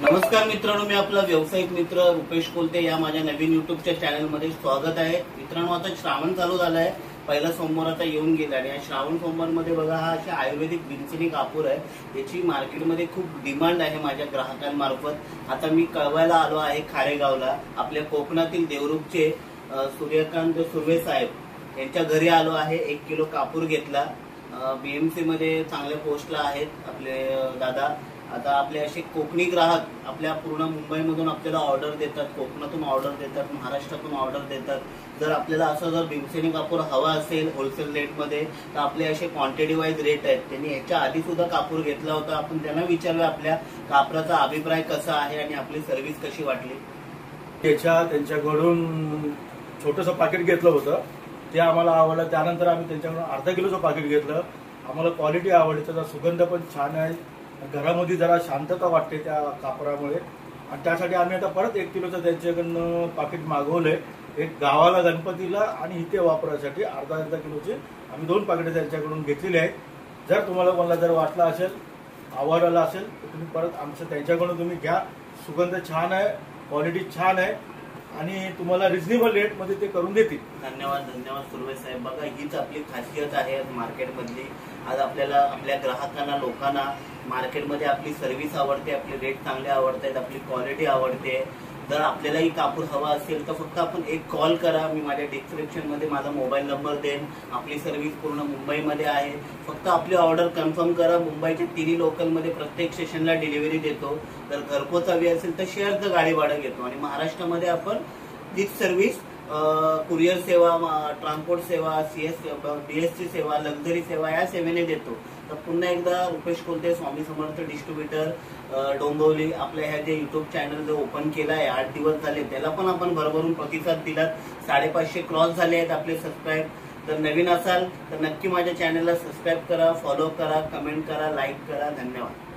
नमस्कार मित्रांनो, मी आपला व्यावसायिक मित्र रुपेश कोलते या माझ्या नवीन युट्यूबच्या चॅनलमध्ये स्वागत आहे. मित्रांनो, आता श्रावण चालू झालाय. पहिला सोमवार आता येऊन गेला आणि या श्रावण सोमवारमध्ये बघा, हा अशा आयुर्वेदिक बिनसिनी कापूर आहे. याची मार्केटमध्ये खूप डिमांड आहे माझ्या ग्राहकांमार्फत. आता मी कळवायला आलो आहे खारेगावला. आपल्या कोकणातील देवरुखचे सूर्यकांत सुर्वे साहेब यांच्या घरी आलो आहे. 1 किलो कापूर घेतला. बीएमसी मध्ये चांगल्या पोस्टला आहेत आपले दादा. आता आपले असे कोकणी ग्राहक आपल्या पूर्ण मुंबईमधून आपल्याला ऑर्डर देतात, कोकणातून ऑर्डर देतात, महाराष्ट्रातून ऑर्डर देतात. जर आपल्याला असं जर भीमसेनी कापूर हवा असेल होलसेल रेटमध्ये तर आपले असे क्वांटिटी वाईज रेट आहेत. त्यांनी ह्याच्या आधी सुद्धा कापूर घेतला होता. आपण त्यांना विचारूया आपल्या कापराचा अभिप्राय कसा आहे आणि आपली सर्व्हिस कशी वाटली. त्यांच्याकडून छोटंसं पाकिट घेतलं होतं, ते आम्हाला आवडलं. त्यानंतर आम्ही त्यांच्याकडून अर्धा किलोचं पाकिट घेतलं. आम्हाला क्वालिटी आवडली, त्याचा सुगंध पण छान आहे. घरामध्ये जरा शांतता वाटते त्या कापरामुळे आणि त्यासाठी आम्ही आता परत 1 किलोचं त्यांच्याकडनं पाकिट मागवलंय. एक गावाला गणपतीला आणि इथे वापरासाठी अर्धा किलोचे आम्ही 2 पाकिटे त्यांच्याकडून घेतलेली आहेत. जर तुम्हाला कोणाला जर वाटलं असेल, आवडला असेल तर तुम्ही परत आमचं त्यांच्याकडून तुम्ही घ्या. सुगंध छान आहे, क्वालिटी छान आहे आणि तुम्हाला रिजनेबल रेटमध्ये ते करून देतील. धन्यवाद सुर्वे साहेब. बघा, हीच आपली खासियत आहे मार्केटमधली. आज आपल्याला आपल्या ग्राहकांना, लोकांना मार्केटमध्ये आपली सर्व्हिस आवडते, आपले रेट चांगले आवडतात, आपली क्वालिटी आवडते. जर आपल्यालाही कापूर हवा असेल तर फक्त आपण एक कॉल करा. मी माझ्या डिस्क्रिप्शनमध्ये माझा मोबाईल नंबर देईन. आपली सर्व्हिस पूर्ण मुंबईमध्ये आहे. फक्त आपली ऑर्डर कन्फर्म करा. मुंबईच्या 3 लोकलमध्ये प्रत्येक स्टेशनला डिलिव्हरी देतो. जर घरपोच हवी असेल तर शेअरचं गाडी भाडं घेतो आणि महाराष्ट्रामध्ये आपण तीच सर्व्हिस कुरिअर सेवा, ट्रान्सपोर्ट सेवा, CS BSC सेवा, लक्झरी सेवा या सेवेने देतो. तर पुन्हा एकदा रुपेश कोलते, स्वामी समर्थ डिस्ट्रीब्युटर, डोंबिवली. आपल्या ह्या जे युट्यूब चॅनल जो ओपन केला आहे 8 दिवस झाले, त्याला पण आपण भरभरून प्रतिसाद दिलात. 550 क्रॉस झाले आहेत आपले सबस्क्राईब. तर नवीन असाल तर नक्की माझ्या चॅनलला सबस्क्राईब करा, फॉलो करा, कमेंट करा, लाईक करा. धन्यवाद.